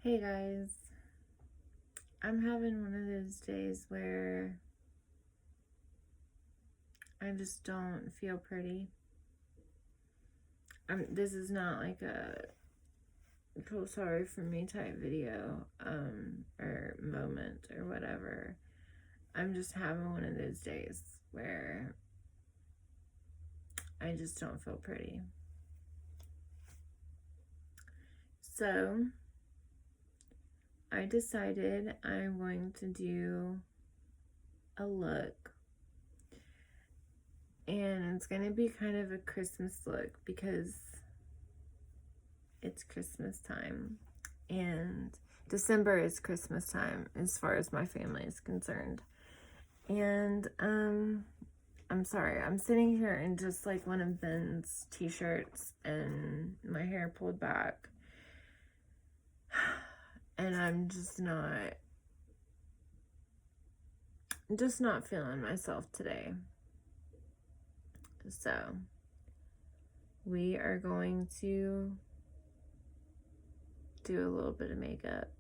Hey guys, I'm having one of those days where I just don't feel pretty. This is not like a feel sorry for me type video, or moment or whatever. I'm just having one of those days where I just don't feel pretty. So I decided I'm going to do a look, and it's gonna be kind of a Christmas look because it's Christmas time, and December is Christmas time as far as my family is concerned. And I'm sorry, I'm sitting here in just like one of Ben's t-shirts and my hair pulled back, and I'm just not feeling myself today. So we are going to do a little bit of makeup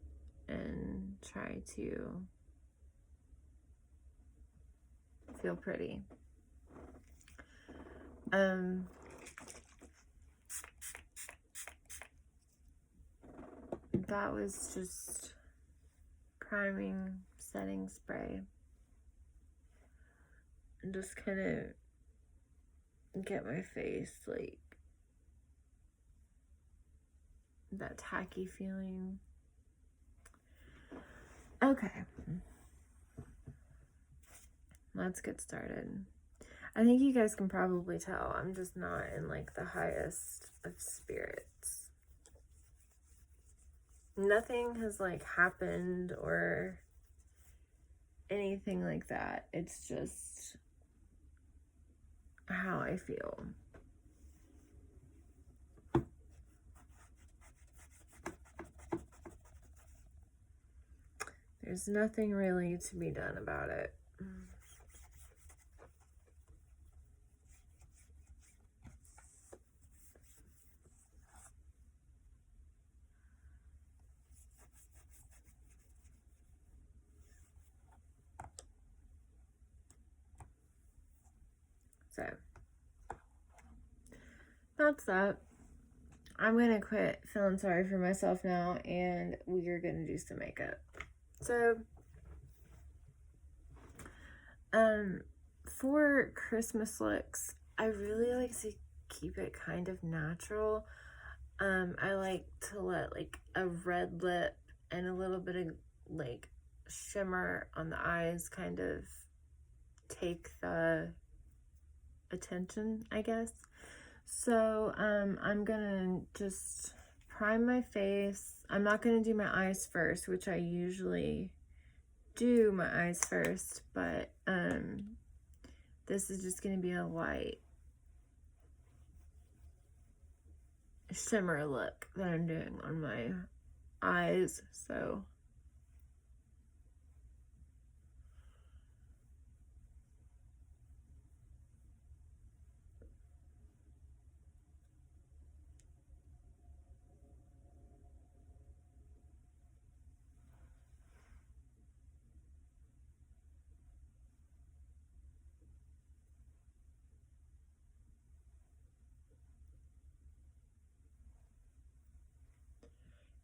and try to feel pretty. That was just priming setting spray, and just kind of get my face like that tacky feeling. Okay, let's get started. I think you guys can probably tell I'm just not in like the highest of spirits. Nothing has like happened or anything like that. It's just how I feel. There's nothing really to be done about it. So that's that. I'm gonna quit feeling sorry for myself now, and we are gonna do some makeup. So for Christmas looks, I really like to keep it kind of natural. I like to let like a red lip and a little bit of like shimmer on the eyes kind of take the attention, I guess. So I'm gonna just prime my face. I'm not gonna do my eyes first, which I usually do my eyes first, but this is just gonna be a light shimmer look that I'm doing on my eyes. So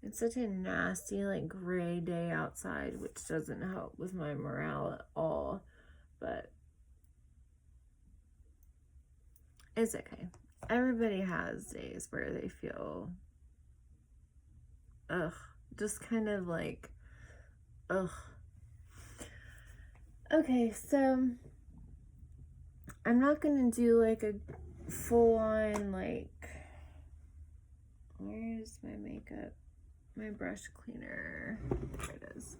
it's such a nasty, like, gray day outside, which doesn't help with my morale at all, but it's okay. Everybody has days where they feel, just kind of like, Okay, so I'm not gonna do like a full-on, like, where's my makeup? My brush cleaner. There it is.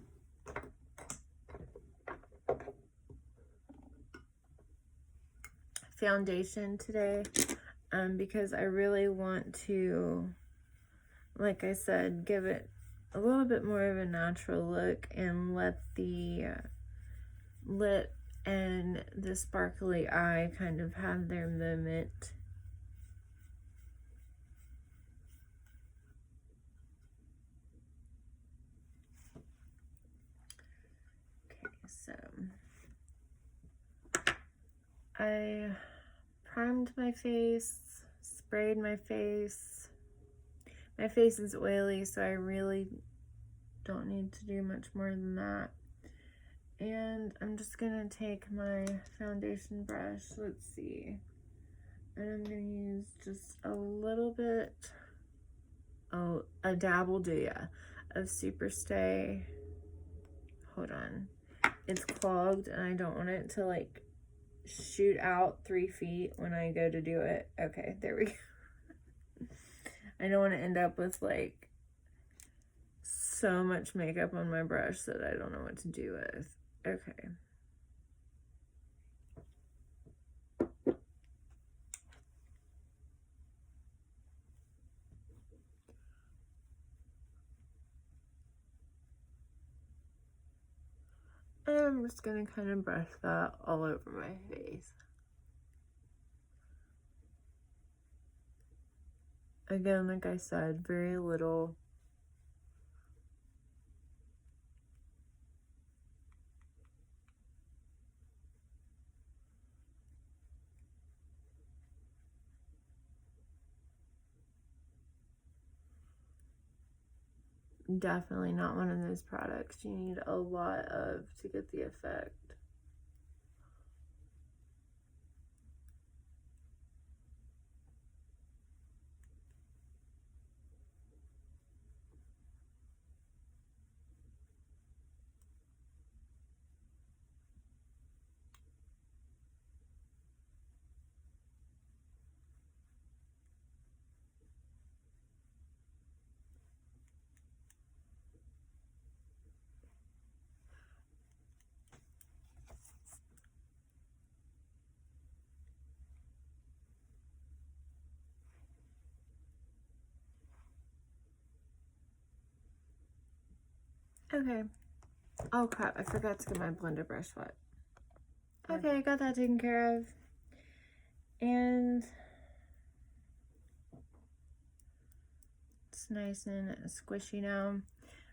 Foundation today, because I really want to, like I said, give it a little bit more of a natural look and let the lip and the sparkly eye kind of have their moment. I primed my face, sprayed my face. My face is oily, so I really don't need to do much more than that. And I'm just gonna take my foundation brush, let's see, and I'm gonna use just a little bit, a dab will do ya, of Superstay. Hold on, it's clogged and I don't want it to like shoot out 3 feet when I go to do it. Okay, there we go. I don't want to end up with like so much makeup on my brush that I don't know what to do with. Okay. And I'm just gonna kind of brush that all over my face. Again, like I said, very little. Definitely not one of those products you need a lot of to get the effect. Okay. Oh crap, I forgot to get my blender brush wet. Okay, I got that taken care of. And it's nice and squishy now.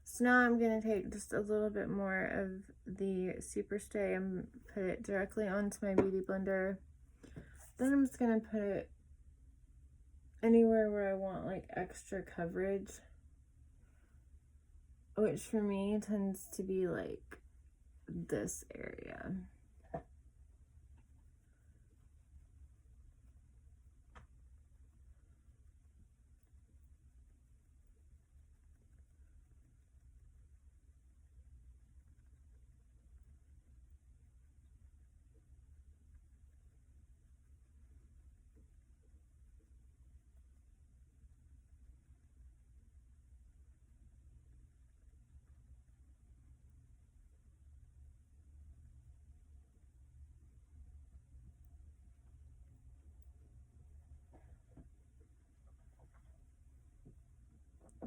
So now I'm going to take just a little bit more of the Superstay and put it directly onto my beauty blender. Then I'm just going to put it anywhere where I want like extra coverage, which for me tends to be like this area.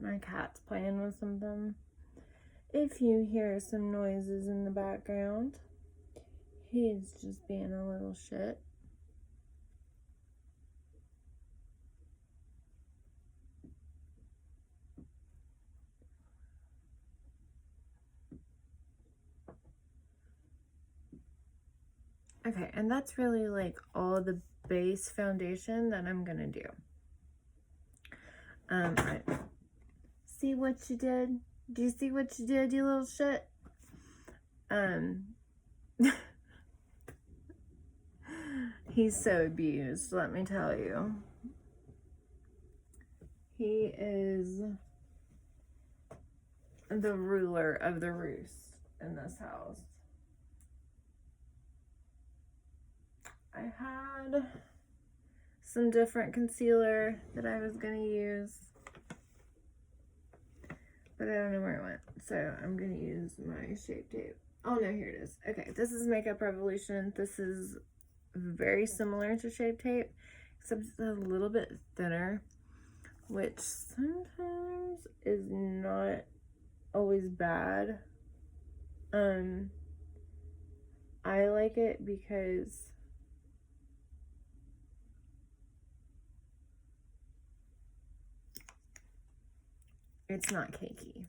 My cat's playing with something. If you hear some noises in the background, he's just being a little shit. Okay, and that's really like all the base foundation that I'm gonna do. Right. See what you did? Do you see what you did, you little shit? He's so abused, let me tell you. He is the ruler of the roost in this house. I had some different concealer that I was going to use, but I don't know where it went, so I'm going to use my Shape Tape. Oh no, here it is. Okay, this is Makeup Revolution. This is very similar to Shape Tape, except it's a little bit thinner, which sometimes is not always bad. I like it because it's not cakey.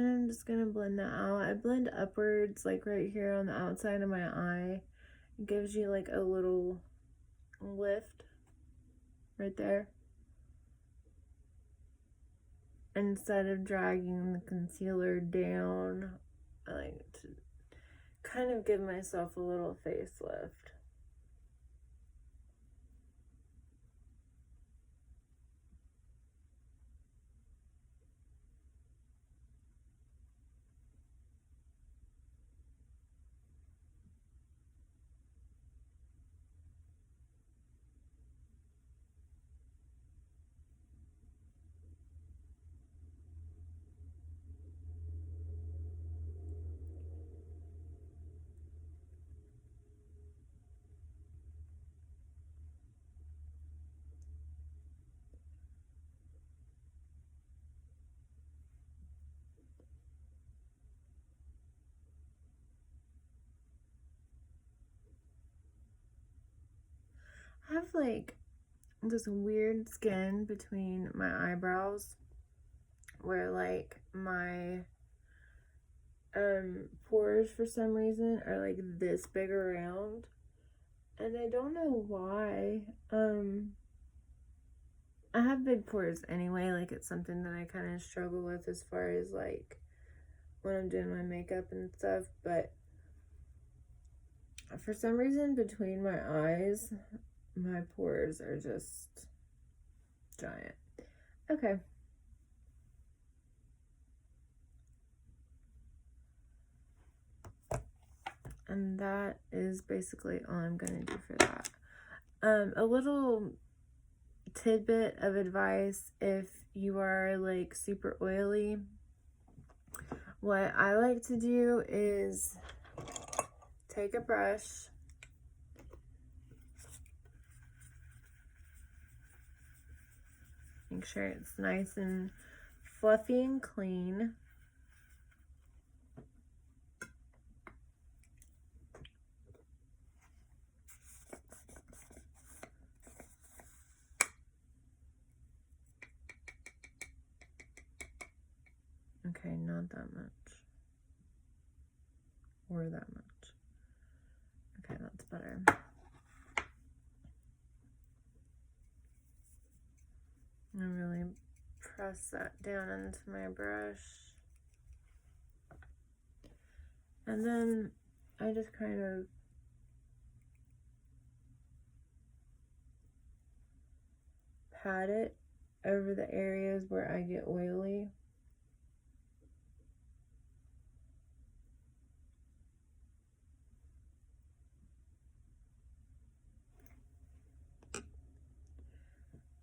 And I'm just gonna blend that out. I blend upwards, like right here on the outside of my eye. It gives you like a little lift right there. Instead of dragging the concealer down, I like to kind of give myself a little facelift. I have like this weird skin between my eyebrows where like my pores for some reason are like this big around, and I don't know why. I have big pores anyway, like it's something that I kind of struggle with as far as like when I'm doing my makeup and stuff, but for some reason between my eyes my pores are just giant. Okay. And that is basically all I'm going to do for that. A little tidbit of advice if you are like super oily. What I like to do is take a brush, make sure it's nice and fluffy and clean. Okay, not that much. Or that much. Okay, that's better. I really press that down into my brush. And then I just kind of pat it over the areas where I get oily.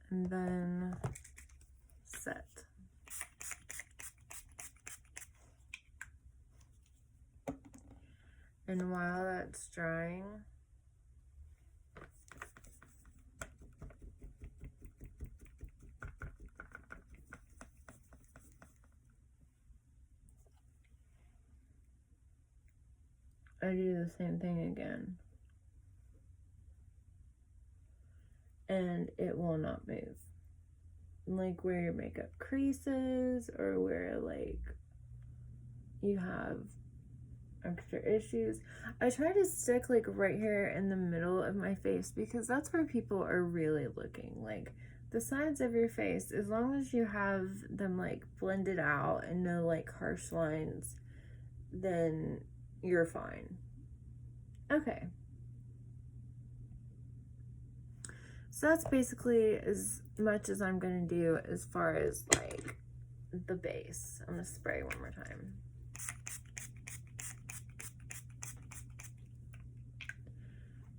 And then set. And while that's drying, I do the same thing again. And it will not move. Like where your makeup creases or where like you have extra issues. I try to stick like right here in the middle of my face because that's where people are really looking. Like the sides of your face, as long as you have them like blended out and no like harsh lines, then you're fine. Okay. So that's basically as much as I'm gonna do as far as like the base. I'm gonna spray one more time.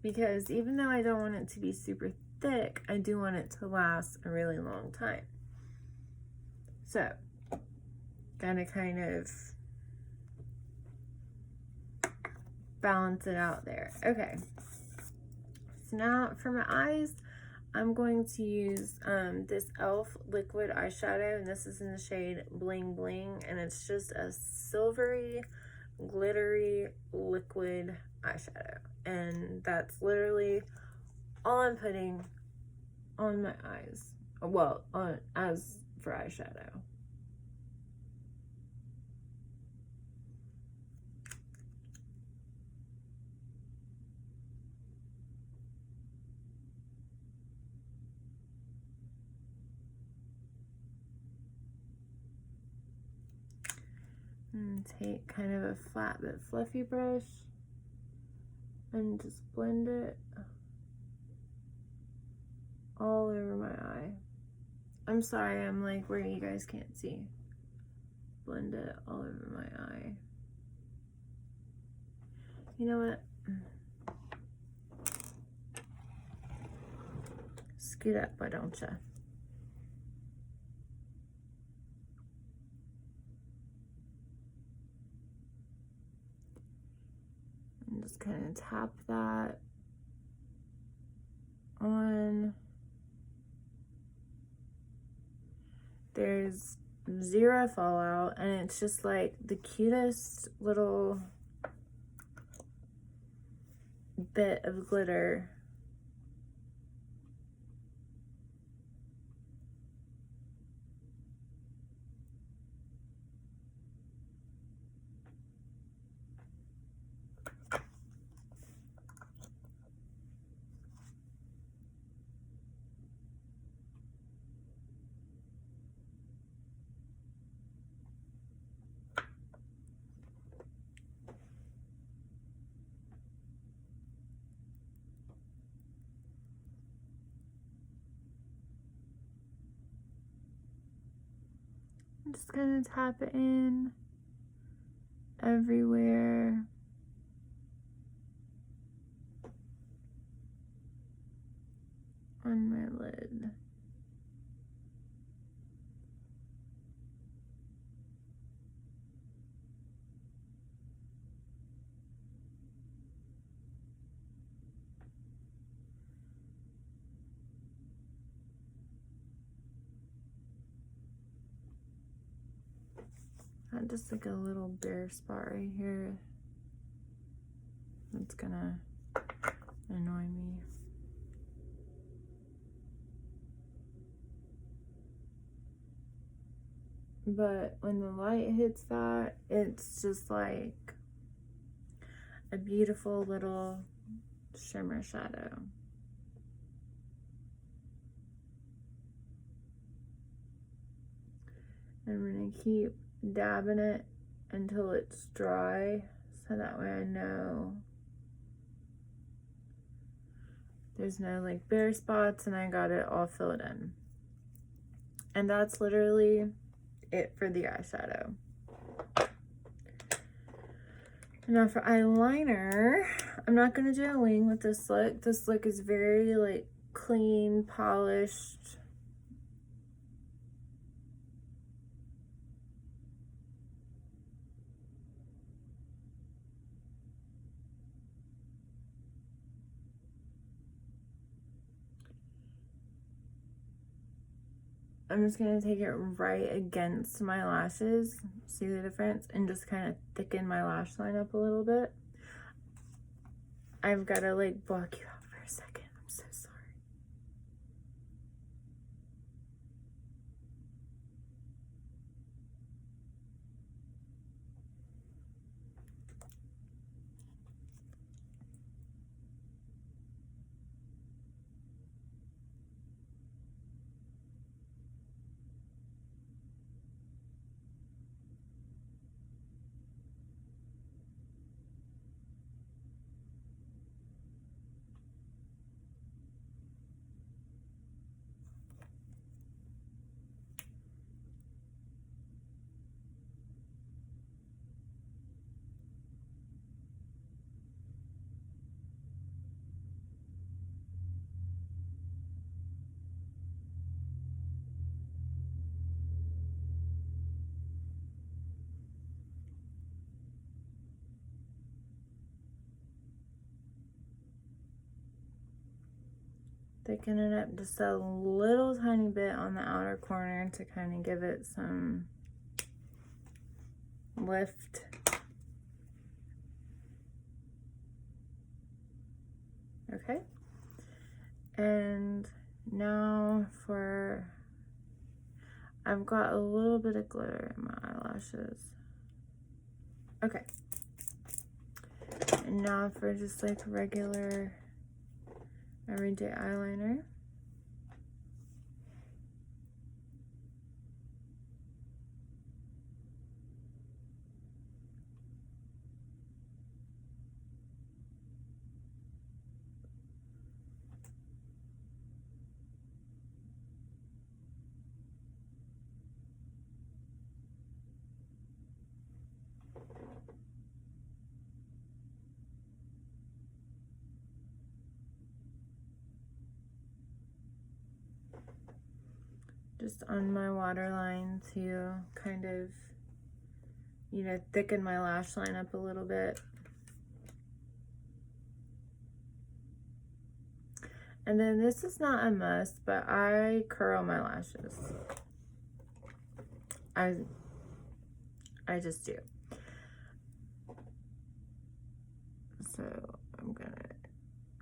Because even though I don't want it to be super thick, I do want it to last a really long time. So, gotta kind of balance it out there. Okay. So now for my eyes, I'm going to use this e.l.f. liquid eyeshadow, and this is in the shade Bling Bling, and it's just a silvery, glittery liquid eyeshadow. And that's literally all I'm putting on my eyes. Well, as for eyeshadow. And take kind of a flat but fluffy brush and just blend it all over my eye. I'm sorry, I'm like where you guys can't see. Blend it all over my eye. You know what? Scoot up, why don't ya? And just kind of tap that on. There's zero fallout, and it's just like the cutest little bit of glitter. I'm just gonna tap it in everywhere. On my lid. Just like a little bare spot right here. That's gonna annoy me. But when the light hits that, it's just like a beautiful little shimmer shadow. I'm gonna keep dabbing it until it's dry, so that way I know there's no like bare spots and I got it all filled in. And that's literally it for the eyeshadow. Now for eyeliner, I'm not gonna do a wing with this look. This look is very like clean, polished. I'm just gonna take it right against my lashes, see the difference, and just kind of thicken my lash line up a little bit. I've gotta like block you out for a second, I'm so sorry. Thicken it up just a little tiny bit on the outer corner to kind of give it some lift. Okay. And now I've got a little bit of glitter in my eyelashes. Okay. And now for just like regular everyday eyeliner. just on my waterline to kind of, you know, thicken my lash line up a little bit. And then this is not a must, but I curl my lashes. I just do. So I'm gonna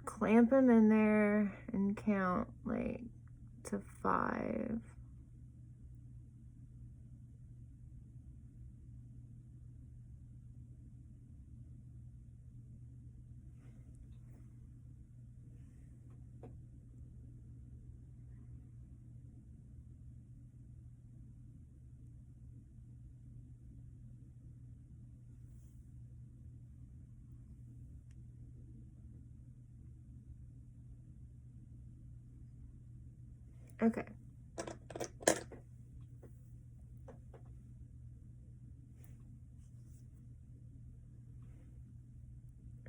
clamp them in there and count like to 5. Okay.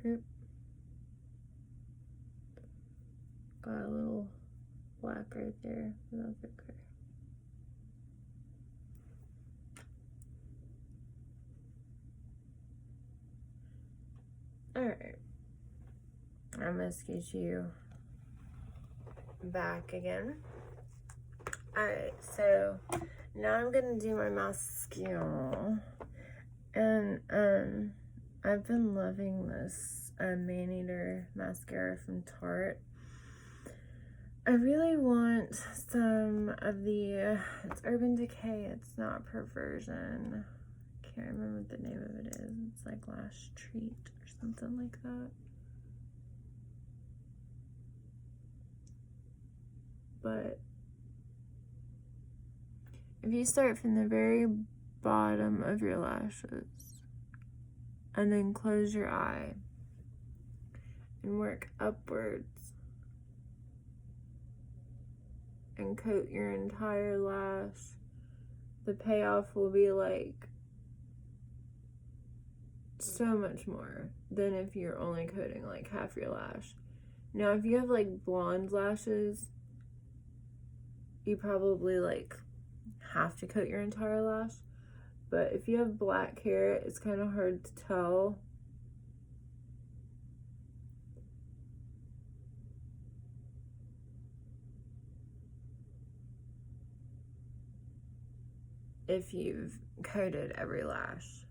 Oop. Got a little black right there, but that's okay. Alright. I'm gonna scoot you back again. Alright, so now I'm gonna do my mascara. And I've been loving this Man-Eater mascara from Tarte. I really want some of the, it's Urban Decay, it's not Perversion. Can't remember what the name of it is. It's like Lash Treat or something like that. But if you start from the very bottom of your lashes and then close your eye and work upwards and coat your entire lash, the payoff will be like so much more than if you're only coating like half your lash. Now if you have like blonde lashes, you probably like have to coat your entire lash. But if you have black hair, it's kind of hard to tell. If you've coated every lash.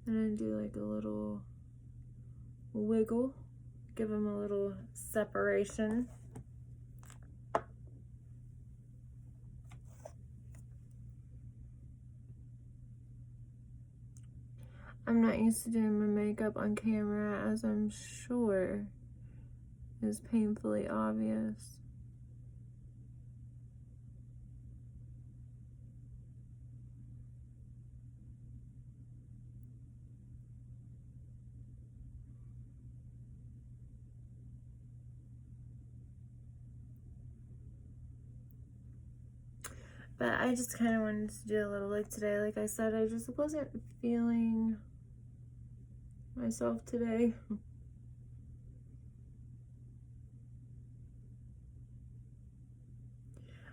And I do like a little wiggle, give them a little separation. I'm not used to doing my makeup on camera, as I'm sure is painfully obvious. But I just kind of wanted to do a little look today. Like I said, I just wasn't feeling myself today.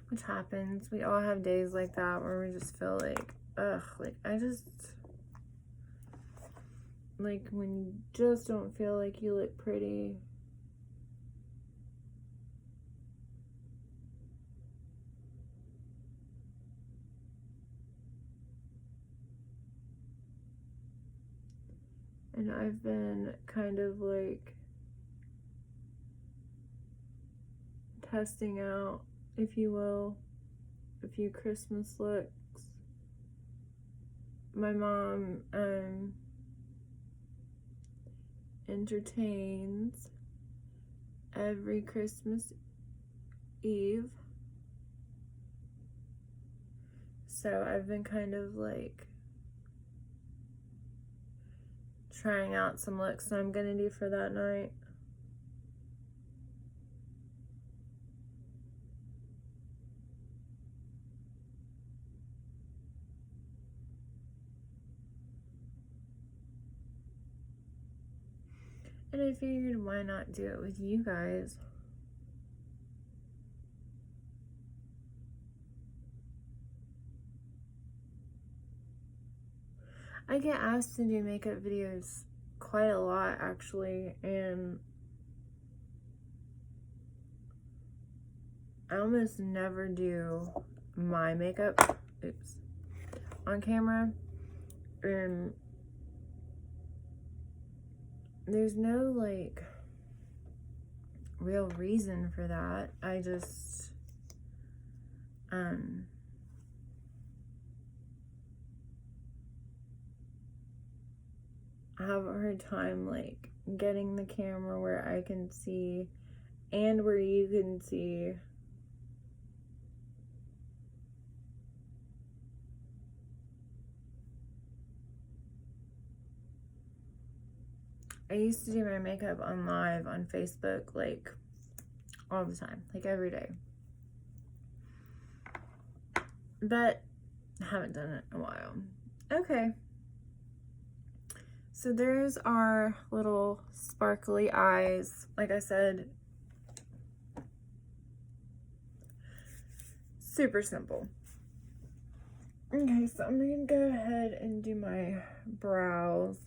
Which happens. We all have days like that where we just feel like, ugh, like like when you just don't feel like you look pretty. And I've been kind of like testing out, if you will, a few Christmas looks. My mom entertains every Christmas Eve. So I've been kind of like trying out some looks that I'm gonna do for that night. And I figured, why not do it with you guys? I get asked to do makeup videos quite a lot, actually, and I almost never do my makeup, on camera, and there's no, like, real reason for that. I just, I have a hard time, like, getting the camera where I can see and where you can see. I used to do my makeup on live on Facebook, like, all the time, like, every day. But I haven't done it in a while. Okay. So there's our little sparkly eyes. Like I said, super simple. Okay, so I'm gonna go ahead and do my brows.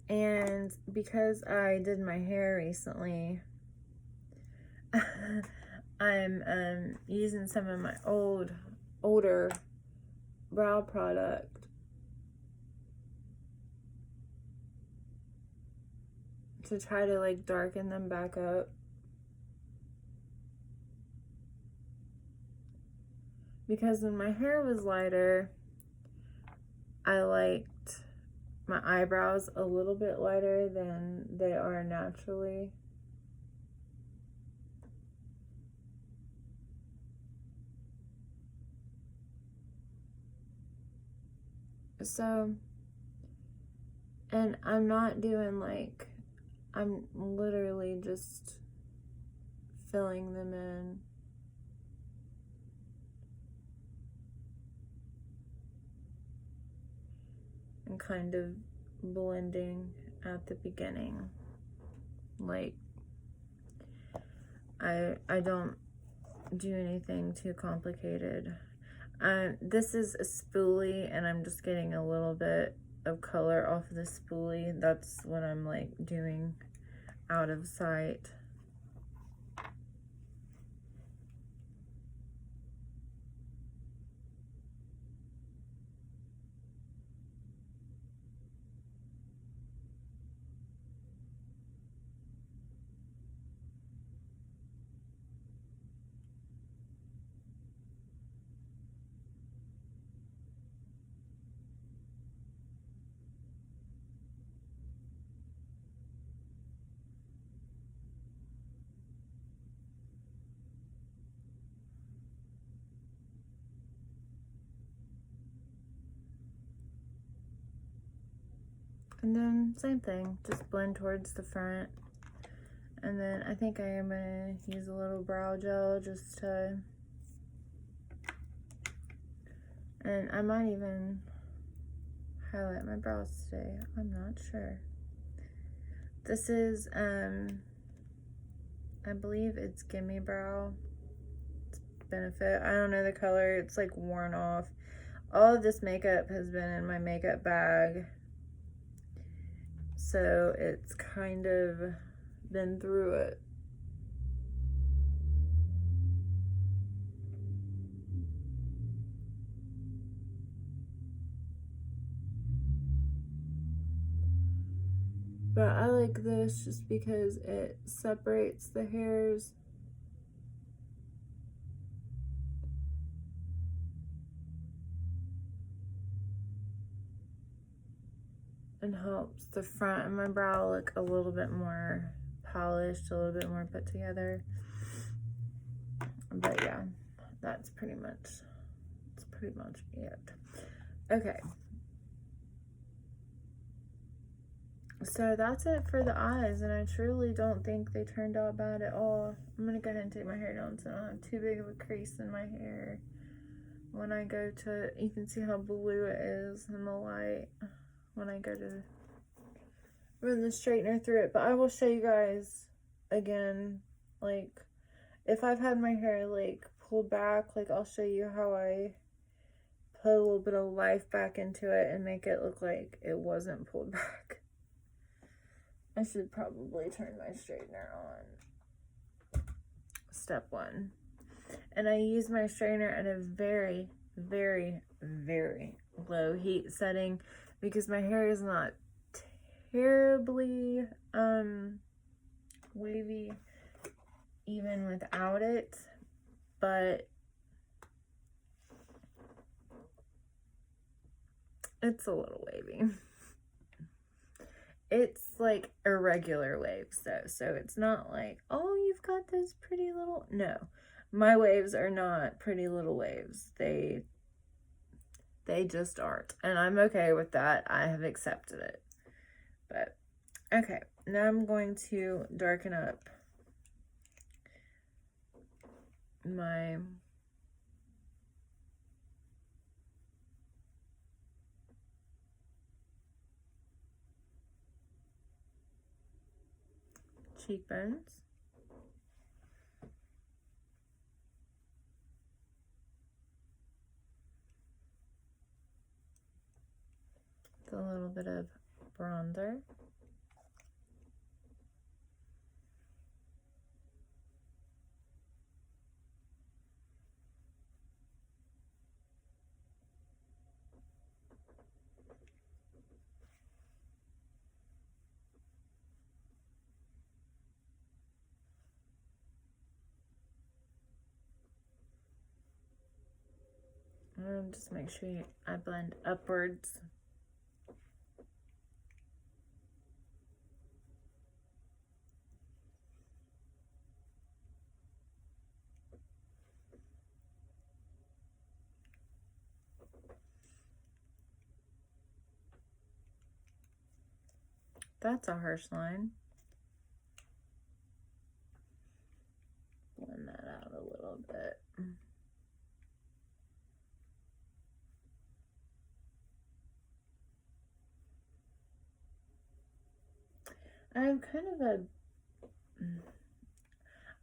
And because I did my hair recently, I'm using some of my older brow product to try to, like, darken them back up. Because when my hair was lighter, I liked my eyebrows a little bit lighter than they are naturally. So, and I'm not doing, like, I'm literally just filling them in. And kind of blending at the beginning. Like, I don't do anything too complicated. This is a spoolie, and I'm just getting a little bit of color off of the spoolie. That's what I'm, like, doing out of sight. And then same thing, just blend towards the front. And then I think I am gonna use a little brow gel just to, and I might even highlight my brows today. I'm not sure. This is, I believe it's Gimme Brow. It's Benefit. I don't know the color. It's, like, worn off. All of this makeup has been in my makeup bag, so it's kind of been through it. But I like this just because it separates the hairs. And helps the front of my brow look a little bit more polished, a little bit more put together. But yeah, that's pretty much it. Okay. So that's it for the eyes, and I truly don't think they turned out bad at all. I'm gonna go ahead and take my hair down so I don't have too big of a crease in my hair. When I go to, you can see how blue it is in the light when I go to run the straightener through it. But I will show you guys again, like, if I've had my hair, like, pulled back, like, I'll show you how I put a little bit of life back into it and make it look like it wasn't pulled back. I should probably turn my straightener on. Step 1. And I use my straightener at a very, very, very low heat setting because my hair is not terribly wavy even without it, but it's a little wavy. It's like irregular waves though, so it's not like, oh, you've got this pretty little, no. My waves are not pretty little waves. They just aren't, and I'm okay with that. I have accepted it. But okay, now I'm going to darken up my cheekbones. With a little bit of bronzer. And just make sure I blend upwards. That's a harsh line. Blend that out a little bit.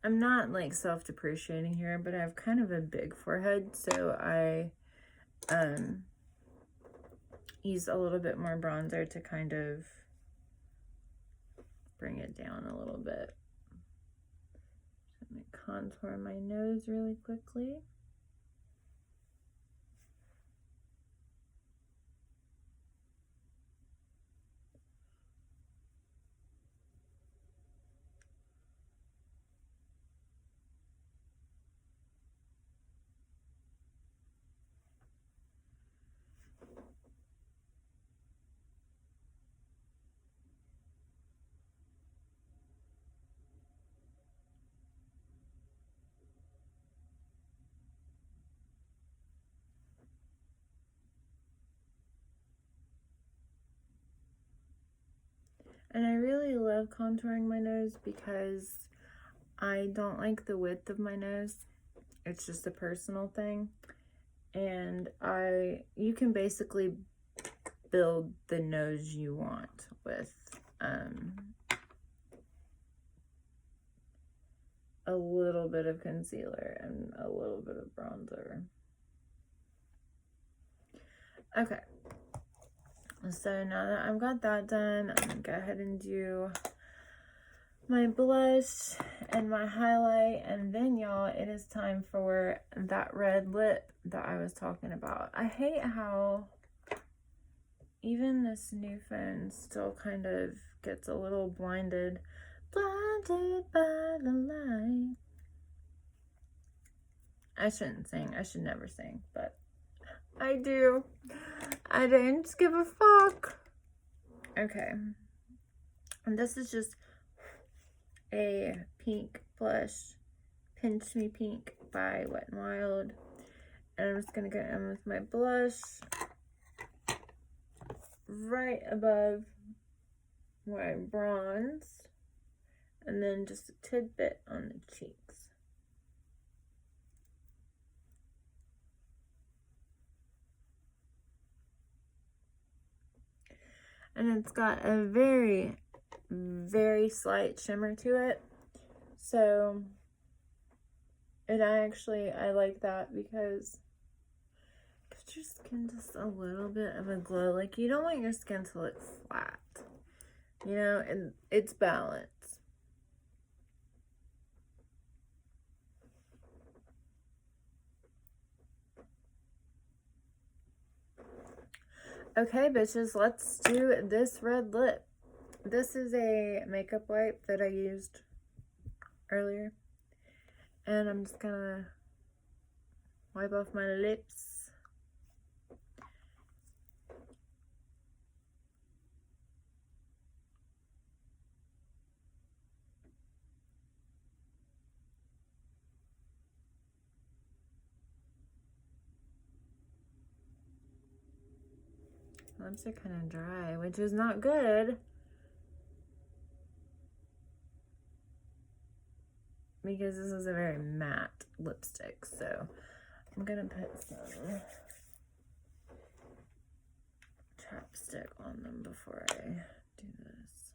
I'm not like self-depreciating here, but I have kind of a big forehead, so I use a little bit more bronzer to kind of bring it down a little bit. Let me contour my nose really quickly. And I really love contouring my nose because I don't like the width of my nose. It's just a personal thing. And you can basically build the nose you want with a little bit of concealer and a little bit of bronzer. Okay. So now that I've got that done, I'm gonna go ahead and do my blush and my highlight, and then y'all, it is time for that red lip that I was talking about. I hate how even this new phone still kind of gets a little blinded by the light. I shouldn't sing. I should never sing, but I do. I don't give a fuck. Okay. And this is just a pink blush, Pinch Me Pink by Wet n Wild. And I'm just going to go in with my blush right above where I bronze, and then just a tidbit on the cheeks. And it's got a very, very slight shimmer to it. So I like that because it gives your skin just a little bit of a glow. Like, you don't want your skin to look flat, you know, and it's balanced. Okay, bitches, let's do this red lip. This is a makeup wipe that I used earlier. And I'm just gonna wipe off my lips. Lips are kind of dry, which is not good. Because this is a very matte lipstick, so I'm gonna put some chapstick on them before I do this.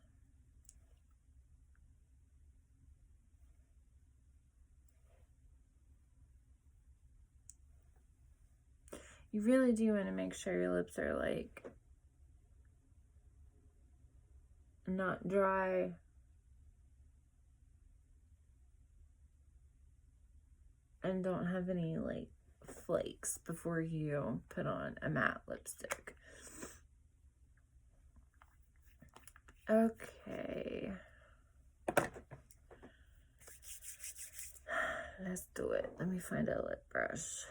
You really do want to make sure your lips are like not dry and don't have any like flakes before you put on a matte lipstick. Okay, let's do it. Let me find a lip brush.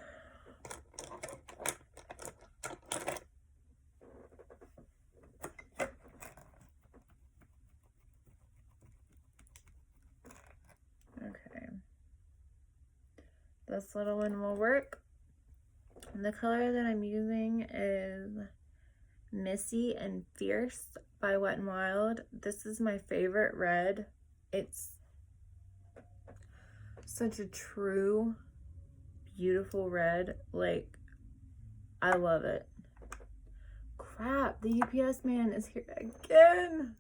Okay, this little one will work. And the color that I'm using is Missy and Fierce by Wet n Wild. This is my favorite red. It's such a true, beautiful red. Like, I love it. Crap, the UPS man is here again.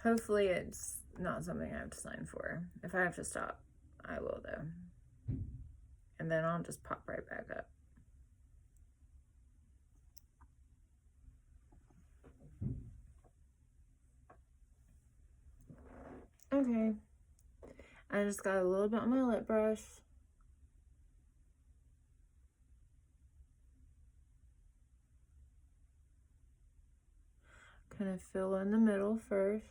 Hopefully it's not something I have to sign for. If I have to stop, I will though. And then I'll just pop right back up. Okay, I just got a little bit on my lip brush. Kind of fill in the middle first.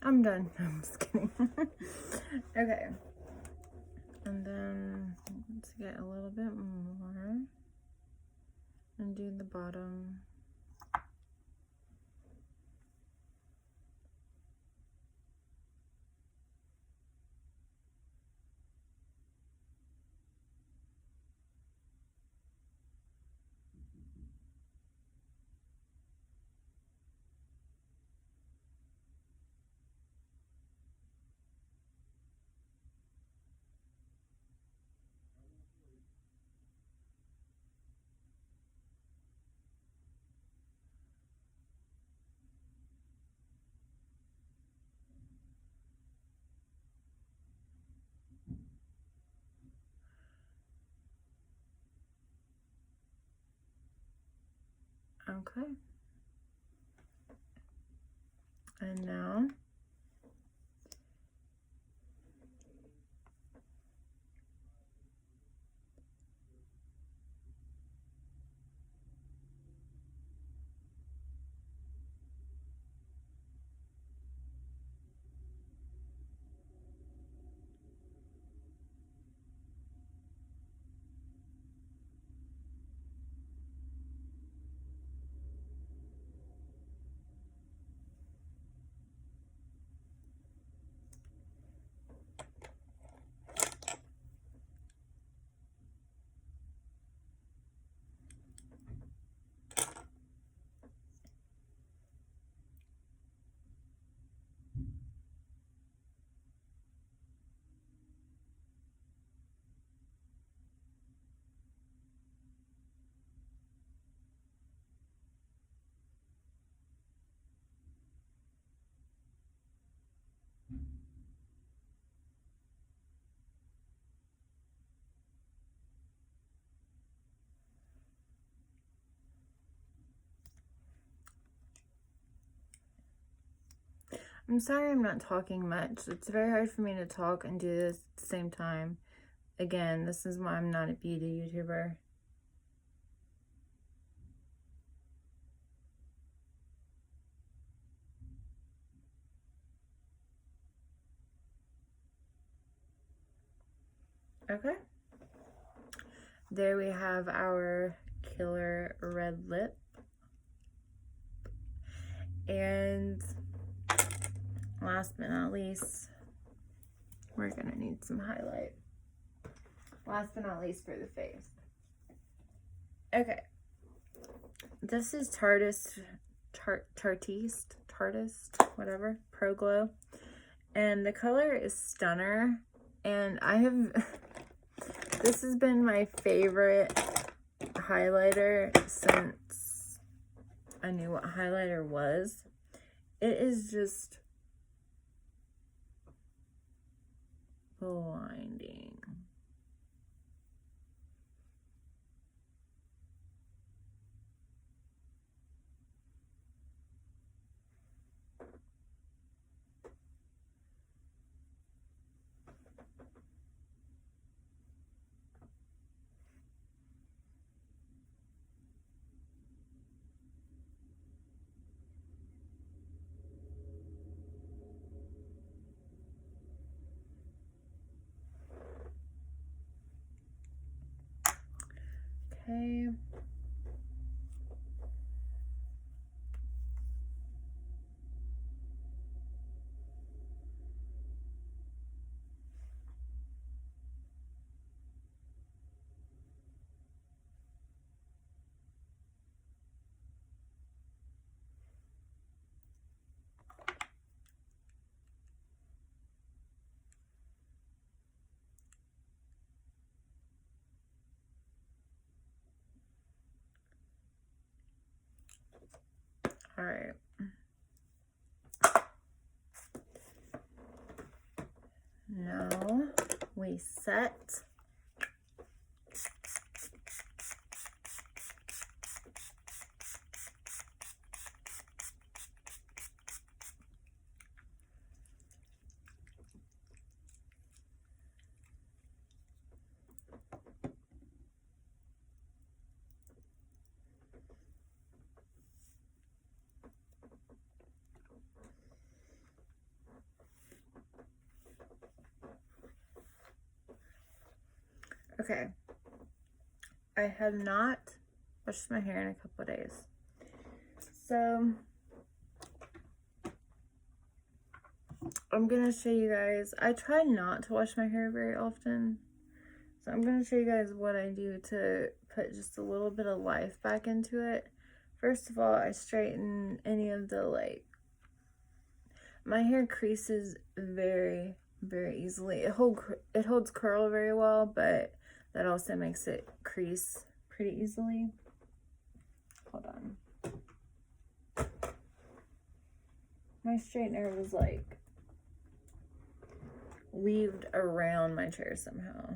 I'm done. I'm just kidding. Okay. And then let's get a little bit more and do the bottom. Okay. And now I'm sorry I'm not talking much. It's very hard for me to talk and do this at the same time. Again, this is why I'm not a beauty YouTuber. Okay. There we have our killer red lip. And last but not least, we're gonna need some highlight. Last but not least for the face. Okay. This is Tartist, whatever, Pro Glow. And the color is Stunner. And this has been my favorite highlighter since I knew what highlighter was. It is just blinding. Okay. All right. Now we set. Okay. I have not washed my hair in a couple of days. So I'm going to show you guys. I try not to wash my hair very often. So I'm going to show you guys what I do to put just a little bit of life back into it. First of all, I straighten any of the, my hair creases very, very easily. It holds curl very well, but that also makes it crease pretty easily. Hold on. My straightener was weaved around my chair somehow.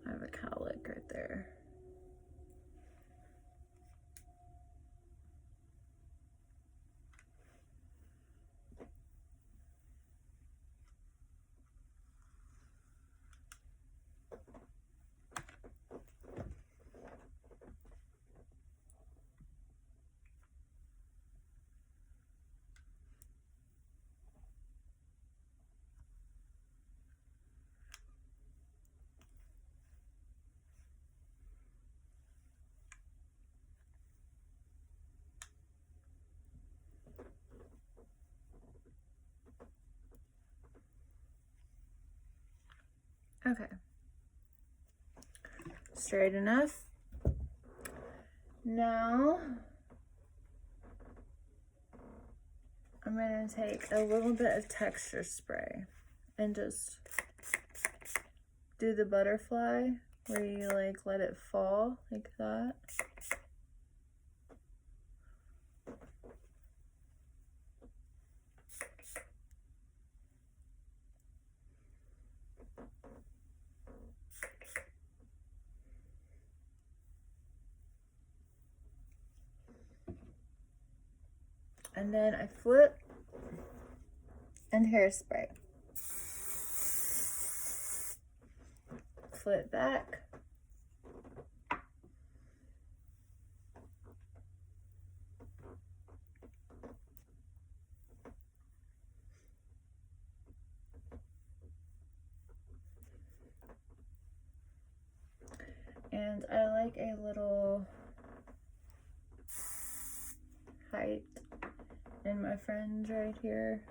I have a cowlick right there. Okay. Straight enough. Now, I'm going to take a little bit of texture spray and just do the butterfly where you let it fall like that. And then I flip and hairspray. Flip back. And I like a little height in my fringe right here.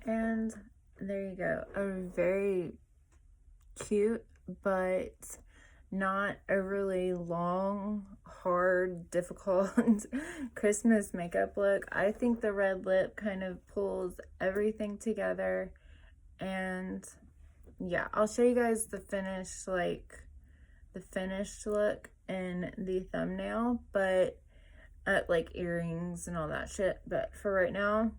And there you go, a very cute but not a really long, hard, difficult Christmas makeup look. I think the red lip kind of pulls everything together, and yeah, I'll show you guys the finished look in the thumbnail, but like earrings and all that shit. But for right now,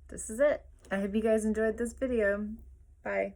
this is it. I hope you guys enjoyed this video. Bye.